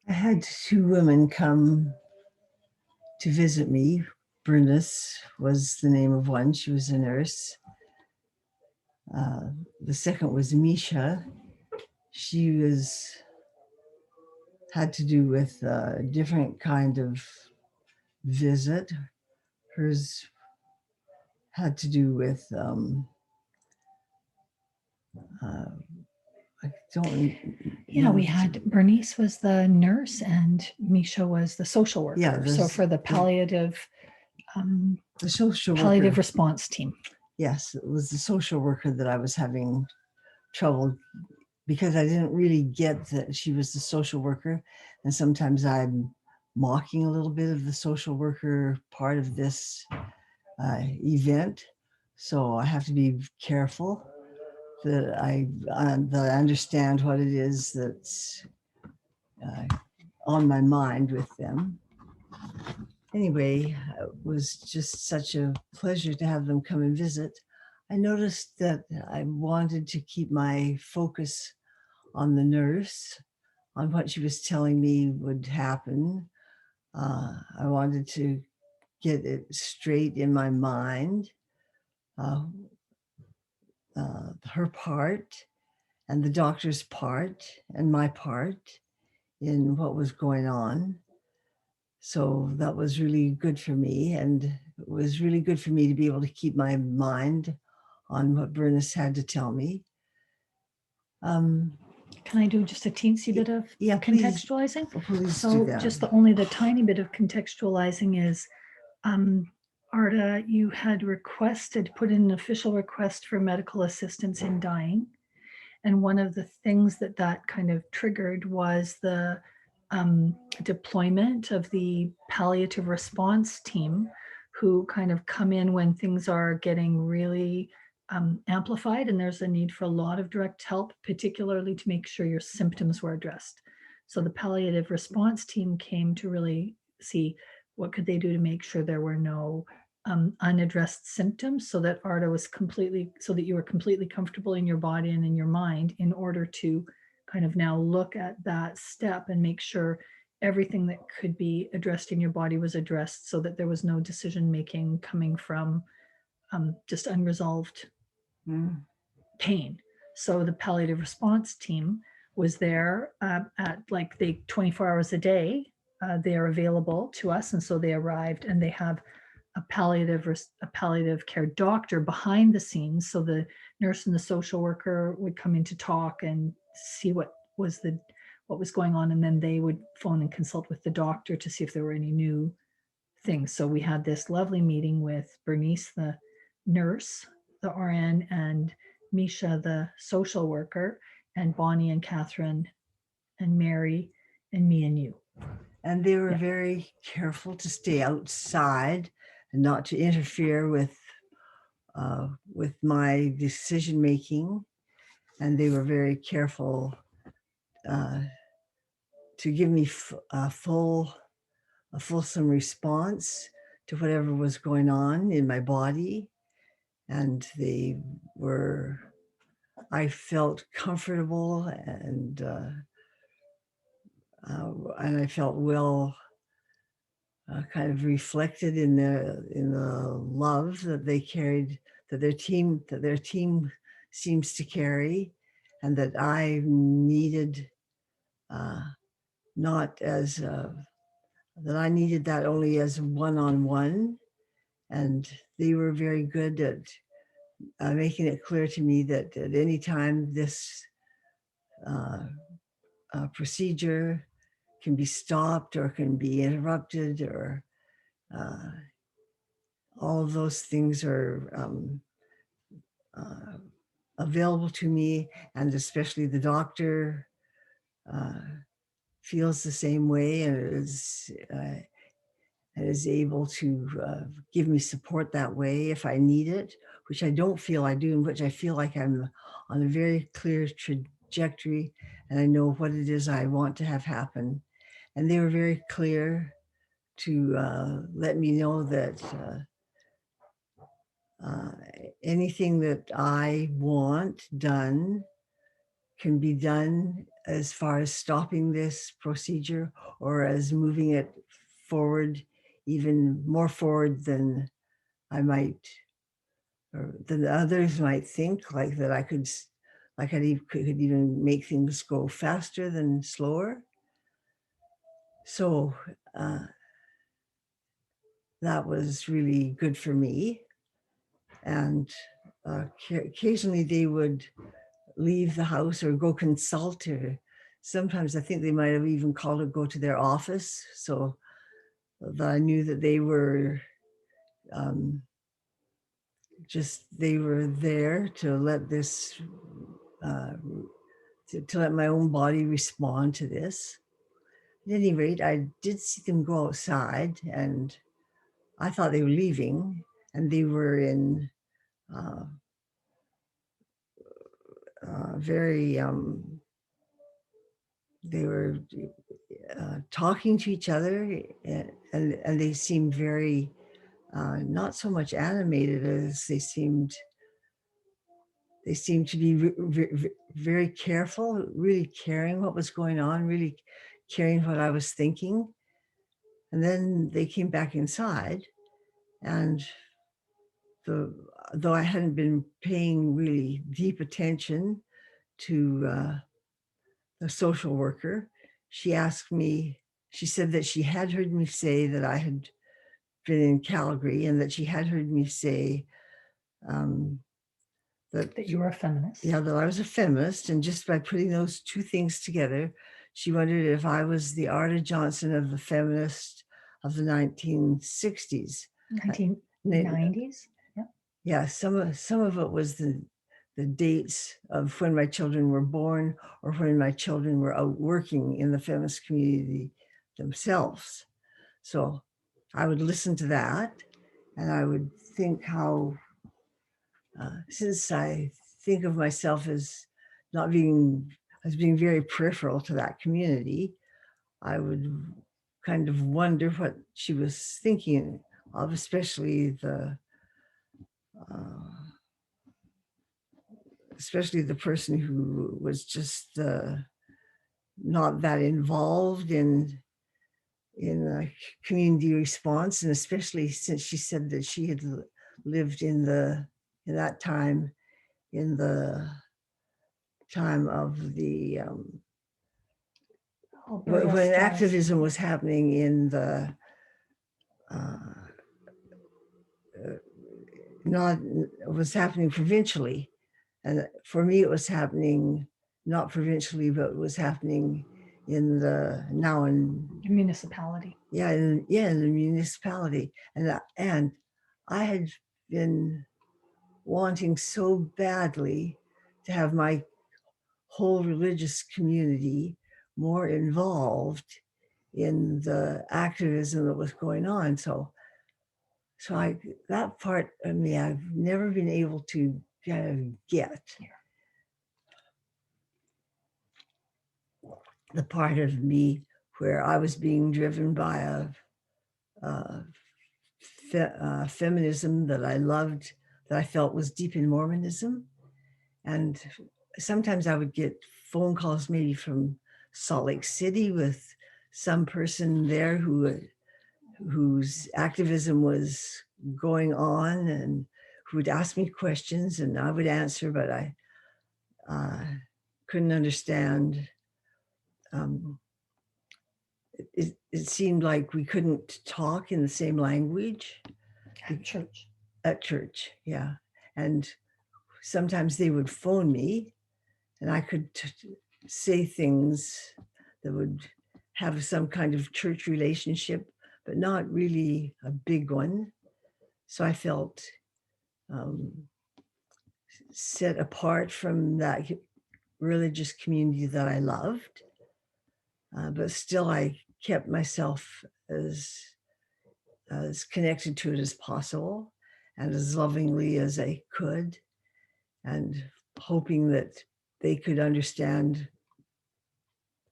I had two women come to visit me. Bernice was the name of one. She was a nurse. The second was Misha. She had to do with a different kind of visit. Hers had to do with I don't. Yeah, we had Bernice was the nurse and Misha was the social worker. Yeah, so for the palliative social response team. Yes, it was the social worker that I was having trouble because I didn't really get that she was the social worker. And sometimes I'm mocking a little bit of the social worker part of this event. So I have to be careful that I understand what it is that's on my mind with them. Anyway, it was just such a pleasure to have them come and visit. I noticed that I wanted to keep my focus on the nurse, on what she was telling me would happen. I wanted to get it straight in my mind, her part and the doctor's part and my part in what was going on. So that was really good for me. And it was really good for me to be able to keep my mind on what Bernice had to tell me. Can I do just a teensy bit of contextualizing? Please so do that. Just the tiny bit of contextualizing is, Arta, you had put in an official request for medical assistance in dying. And one of the things that kind of triggered was the deployment of the Palliative Response Team, who kind of come in when things are getting really amplified and there's a need for a lot of direct help, particularly to make sure your symptoms were addressed. So the Palliative Response Team came to really see what could they do to make sure there were no unaddressed symptoms, so that you were completely comfortable in your body and in your mind, in order to kind of now look at that step and make sure everything that could be addressed in your body was addressed, so that there was no decision making coming from just unresolved pain. So the Palliative Response Team was there at 24 hours a day. They are available to us, and so they arrived, and they have a palliative care doctor behind the scenes. So the nurse and the social worker would come in to talk and see what was going on, and then they would phone and consult with the doctor to see if there were any new things. So we had this lovely meeting with Bernice, the nurse, the RN, and Misha, the social worker, and Bonnie and Catherine and Mary and me and you. And they were very careful to stay outside and not to interfere with my decision making. And they were very careful to give me a fulsome response to whatever was going on in my body. And I felt comfortable, and I felt well kind of reflected in the love that they carried, that their team seems to carry, and that I needed not as that I needed that only as one-on-one. And they were very good at making it clear to me that at any time this procedure can be stopped or can be interrupted, or all of those things are available to me. And especially the doctor feels the same way, and is able to give me support that way if I need it, which I don't feel I do, and which I feel like I'm on a very clear trajectory, and I know what it is I want to have happen. And they were very clear to let me know that anything that I want done can be done as far as stopping this procedure or as moving it forward, even more forward than I might, or than others might think, like that I could, like could even make things go faster than slower. So that was really good for me. And occasionally they would leave the house or go consult, or sometimes I think they might have even called to go to their office, so that I knew that they were they were there to let this uh, to let my own body respond to this. At any rate, I did see them go outside, and I thought they were leaving, and they were in uh, very they were talking to each other, and they seemed very not so much animated as they seemed to be very careful, really caring what was going on, really caring what I was thinking. And then they came back inside, and though I hadn't been paying really deep attention to the social worker, she asked me, she said that she had heard me say that I had been in Calgary, and that she had heard me say that you were a feminist. Yeah, that I was a feminist. And just by putting those two things together, she wondered if I was the Arta Johnson of the feminist of the 1960s. 1990s. Yeah, some of it was the dates of when my children were born, or when my children were out working in the feminist community themselves. So I would listen to that, and I would think how, since I think of myself as not being, as being very peripheral to that community, I would kind of wonder what she was thinking of, especially the person who was just not that involved in community response, and especially since she said that she had lived in that time, in the time of the when activism was happening in the not was happening provincially, and for me it was happening not provincially, but it was happening in the now in municipality. Yeah, in the municipality, and I had been wanting so badly to have my whole religious community more involved in the activism that was going on. So that part of me, I've never been able to kind of get. The part of me where I was being driven by a feminism that I loved, that I felt was deep in Mormonism. And sometimes I would get phone calls, maybe from Salt Lake City, with some person there whose activism was going on, and who would ask me questions, and I would answer, but I couldn't understand. It seemed like we couldn't talk in the same language. At church, yeah. And sometimes they would phone me, and I could say things that would have some kind of church relationship, but not really a big one. So I felt set apart from that religious community that I loved, but still I kept myself as connected to it as possible, and as lovingly as I could, and hoping that they could understand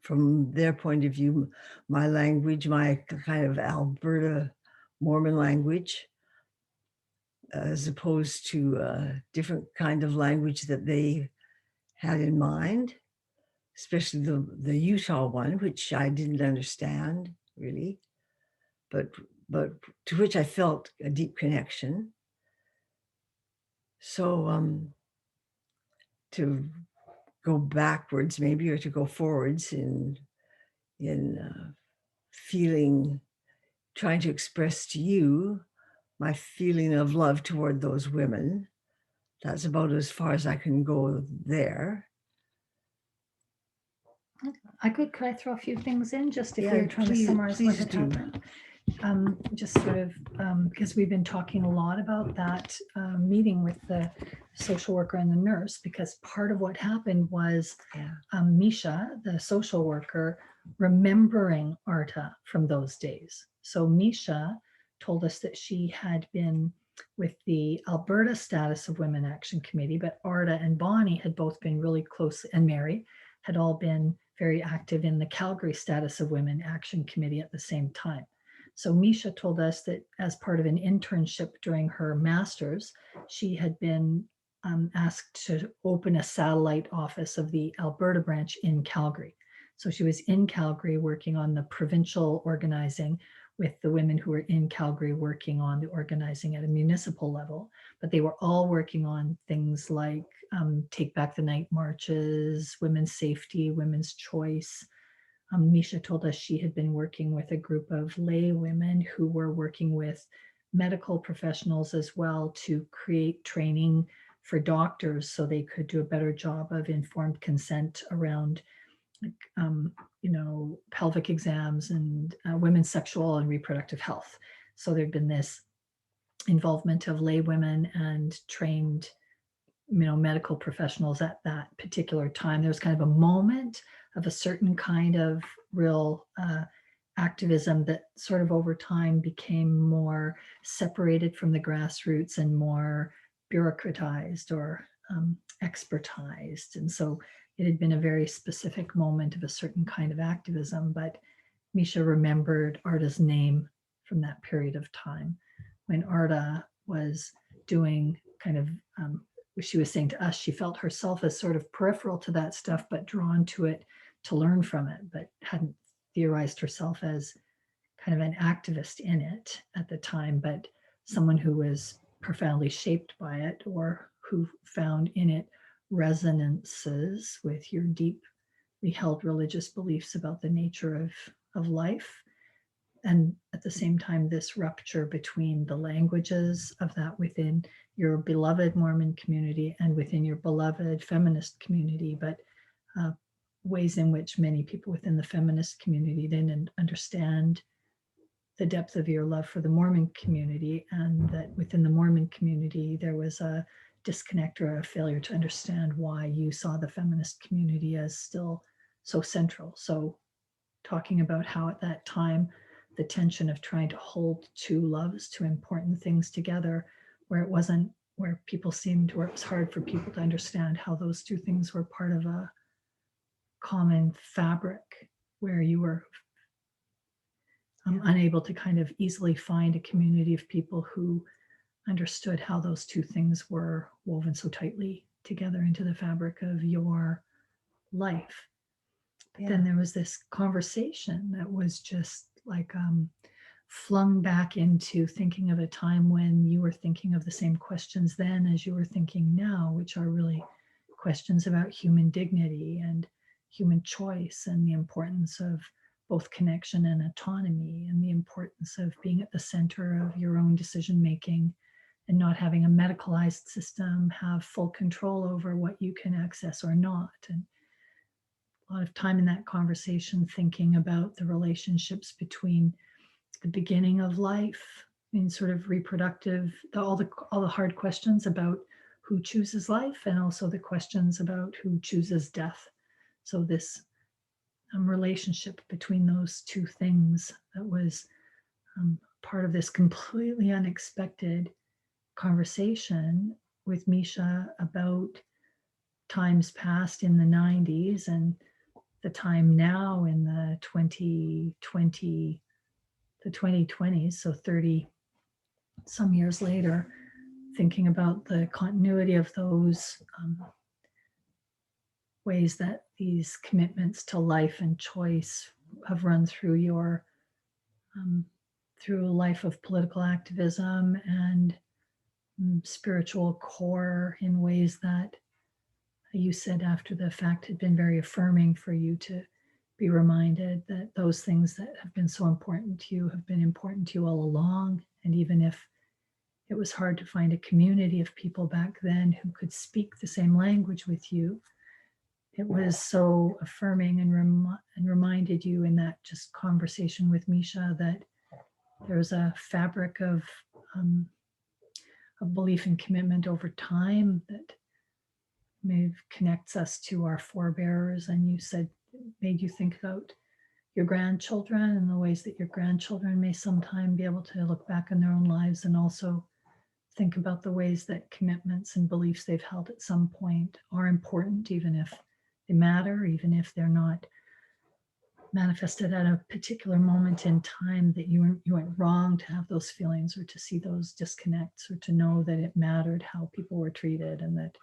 from their point of view my language, my kind of Alberta Mormon language, as opposed to a different kind of language that they had in mind. especially the Utah one, which I didn't understand really, but to which I felt a deep connection. So to go backwards maybe, or to go forwards in feeling, trying to express to you my feeling of love toward those women. That's about as far as I can go there. Could I throw a few things in, just if we Yeah, were trying to summarize what please had do. happened? Just sort of, because we've been talking a lot about that meeting with the social worker and the nurse, because part of what happened was Yeah. Misha, the social worker, remembering Arta from those days. So Misha told us that she had been with the Alberta Status of Women Action Committee, but Arta and Bonnie had both been really close, and Mary had all been very active in the Calgary Status of Women Action Committee at the same time. So Misha told us that as part of an internship during her master's, she had been asked to open a satellite office of the Alberta branch in Calgary. So she was in Calgary working on the provincial organizing, with the women who were in Calgary working on the organizing at a municipal level. But they were all working on things like Take Back the Night marches, women's safety, women's choice. Misha told us she had been working with a group of lay women who were working with medical professionals as well to create training for doctors so they could do a better job of informed consent around pelvic exams and women's sexual and reproductive health. So there'd been this involvement of lay women and trained medical professionals at that particular time. There was kind of a moment of a certain kind of real activism that sort of over time became more separated from the grassroots and more bureaucratized or expertized. And so it had been a very specific moment of a certain kind of activism, but Misha remembered Arta's name from that period of time when Arta was doing kind of, she was saying to us, she felt herself as sort of peripheral to that stuff, but drawn to it to learn from it, but hadn't theorized herself as kind of an activist in it at the time, but someone who was profoundly shaped by it, or who found in it resonances with your deeply held religious beliefs about the nature of life. And at the same time, this rupture between the languages of that within your beloved Mormon community and within your beloved feminist community, but ways in which many people within the feminist community didn't understand the depth of your love for the Mormon community, and that within the Mormon community, there was a disconnect or a failure to understand why you saw the feminist community as still so central. So talking about how at that time, the tension of trying to hold two loves, two important things together, where it wasn't, where people seemed, where it was hard for people to understand how those two things were part of a common fabric, where you were unable to kind of easily find a community of people who understood how those two things were woven so tightly together into the fabric of your life. But then there was this conversation that was just like flung back into thinking of a time when you were thinking of the same questions then as you were thinking now, which are really questions about human dignity and human choice, and the importance of both connection and autonomy, and the importance of being at the center of your own decision making and not having a medicalized system have full control over what you can access or not. And a lot of time in that conversation thinking about the relationships between the beginning of life in sort of reproductive, all the hard questions about who chooses life, and also the questions about who chooses death. So this relationship between those two things that was part of this completely unexpected conversation with Misha about times past in the 90s and the time now in the 2020s, so 30 some years later, thinking about the continuity of those ways that these commitments to life and choice have run through your through a life of political activism and spiritual core in ways that you said after the fact had been very affirming for you to be reminded that those things that have been so important to you have been important to you all along. And even if it was hard to find a community of people back then who could speak the same language with you, it was so affirming and reminded you in that just conversation with Misha that there's a fabric of belief and commitment over time that maybe connects us to our forebears. And you said made you think about your grandchildren and the ways that your grandchildren may sometime be able to look back on their own lives and also think about the ways that commitments and beliefs they've held at some point are important, even if they matter, even if they're not manifested at a particular moment in time, that you went wrong to have those feelings or to see those disconnects or to know that it mattered how people were treated and that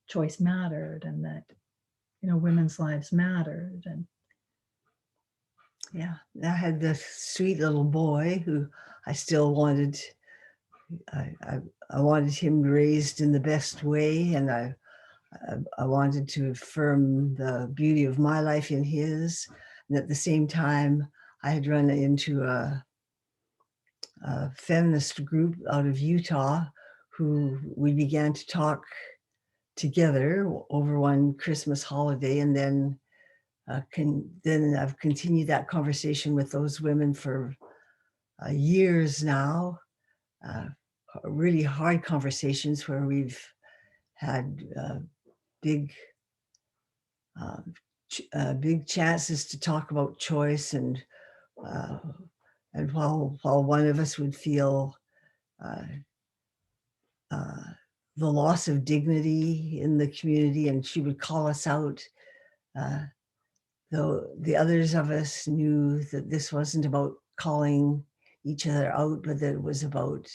choice mattered and that, you know, women's lives mattered. And Yeah, I had this sweet little boy who I still wanted. I wanted him raised in the best way, and I wanted to affirm the beauty of my life in his. And at the same time, I had run into a feminist group out of Utah who we began to talk together over one Christmas holiday, and then I've continued that conversation with those women for years now. Really hard conversations where we've had big big chances to talk about choice, and while one of us would feel uh, the loss of dignity in the community, and she would call us out, though the others of us knew that this wasn't about calling each other out, but that it was about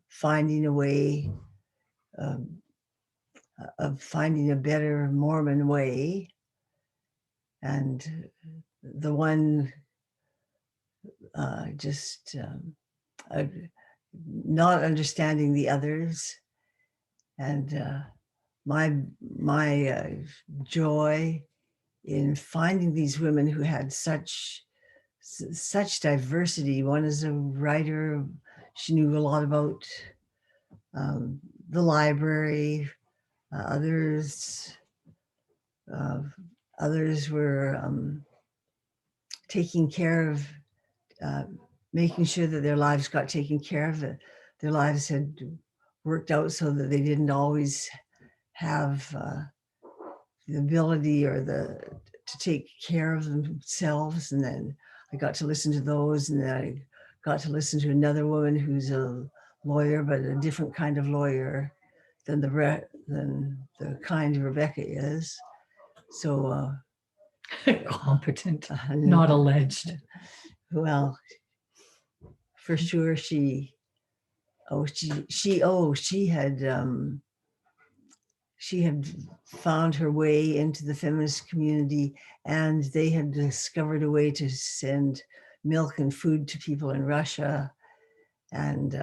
finding a way um, of finding a better Mormon way. And the one just not understanding the others, and my joy in finding these women who had such diversity. One is a writer; she knew a lot about the library. Others uh, others were taking care of, uh, making sure that their lives got taken care of. Their lives had worked out so that they didn't always have the ability or to take care of themselves. And then I got to listen to those, and then I got to listen to another woman who's a lawyer, but a different kind of lawyer than the kind Rebecca is. So competent, not alleged. Well, for sure, she had found her way into the feminist community, and they had discovered a way to send milk and food to people in Russia, and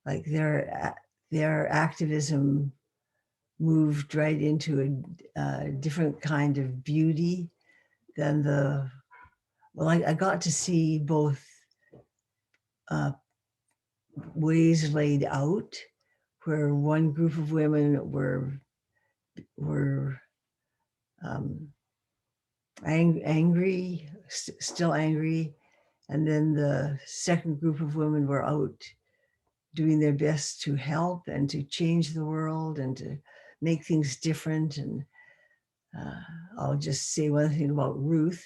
like their activism moved right into a different kind of beauty than I got to see both ways laid out, where one group of women were angry, still angry, and then the second group of women were out doing their best to help and to change the world and to make things different. And I'll just say one thing about Ruth.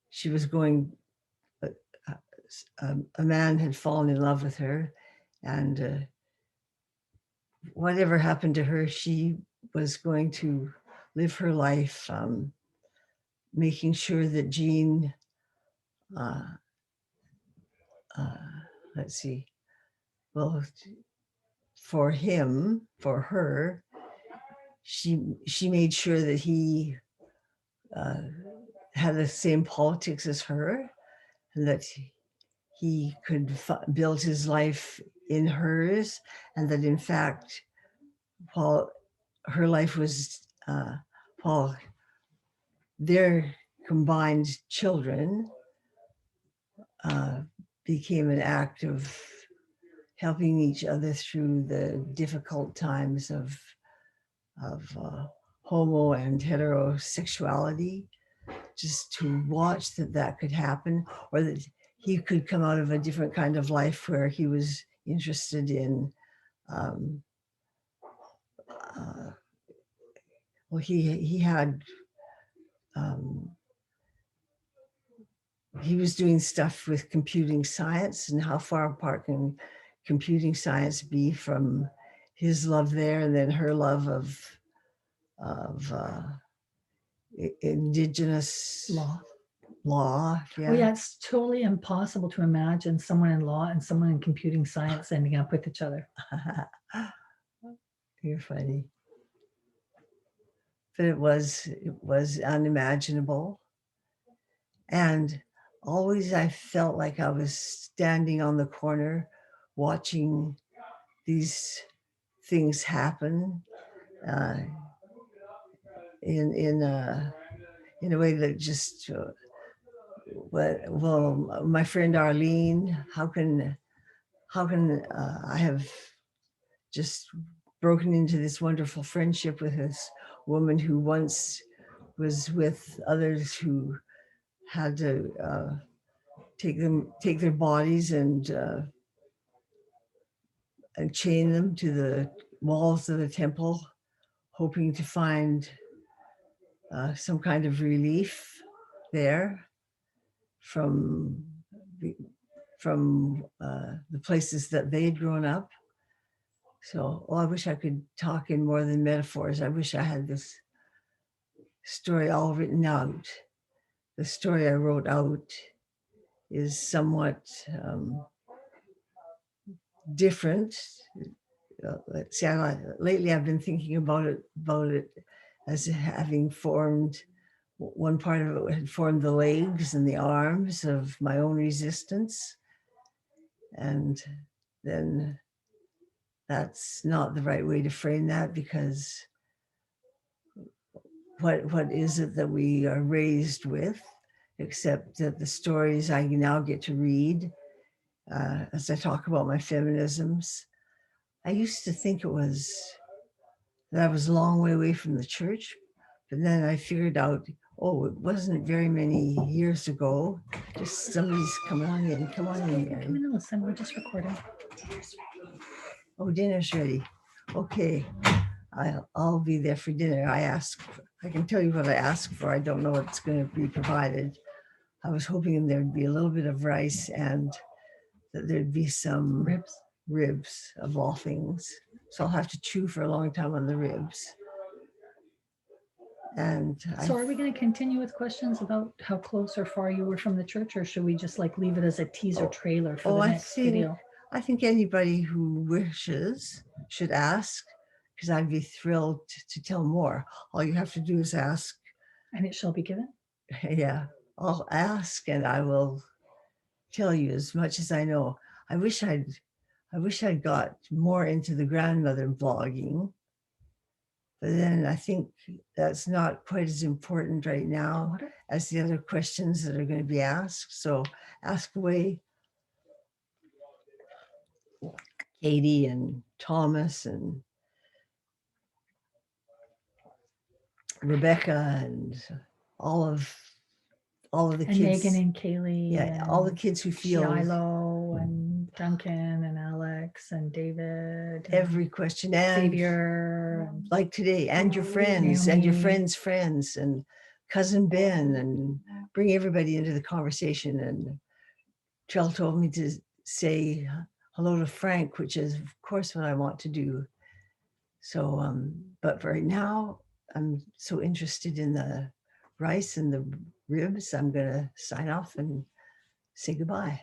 She was going, a man had fallen in love with her, and whatever happened to her, she was going to live her life making sure that Jean, uh, let's see, well, for her, she made sure that he had the same politics as her, and that he could build his life in hers, and that in fact, while her life was, while their combined children became an act of helping each other through the difficult times of homo and heterosexuality, just to watch that could happen, or that he could come out of a different kind of life where he was interested in um, well, he had he was doing stuff with computing science, and how far apart can computing science be from his love there, and then her love of indigenous law. Oh yeah, it's totally impossible to imagine someone in law and someone in computing science ending up with each other. You're funny. But it was unimaginable. And always I felt like I was standing on the corner watching these things happen in a way that just well, my friend Arlene, how can I have just broken into this wonderful friendship with this woman who once was with others who had to take their bodies and chain them to the walls of the temple, hoping to find some kind of relief there from the places that they had grown up. So, I wish I could talk in more than metaphors. I wish I had this story all written out. The story I wrote out is somewhat different. See, lately I've been thinking about it as having formed, one part of it had formed the legs and the arms of my own resistance. And then that's not the right way to frame that, because what is it that we are raised with, except that the stories I now get to read as I talk about my feminisms. I used to think it was that I was a long way away from the church, but then I figured out, oh, it wasn't very many years ago. Just somebody's coming on in. Come on in, Mary. Come in and listen. We're just recording. Oh, dinner's ready. Okay, I'll be there for dinner. I can tell you what I asked for. I don't know what's going to be provided. I was hoping there'd be a little bit of rice and that there'd be some ribs of all things. So I'll have to chew for a long time on the ribs. And so are we going to continue with questions about how close or far you were from the church, or should we just like leave it as a teaser trailer for the next video? I think anybody who wishes should ask, because I'd be thrilled to tell more. All you have to do is ask. And it shall be given? Yeah, I'll ask and I will tell you as much as I know. I wish I'd got more into the grandmother blogging, but then I think that's not quite as important right now as the other questions that are going to be asked. So ask away, Katie and Thomas and Rebecca and all of the and kids. Megan and Kaylee. Yeah, all the kids who feel Shiloh and Duncan and Alex and David. Every question, and Xavier. Like today, and your friends, Naomi. and your friends' friends, and cousin Ben, and bring everybody into the conversation. And Trell told me to say hello to Frank, which is of course what I want to do. So, but right now I'm so interested in the rice and the ribs, I'm gonna sign off and say goodbye.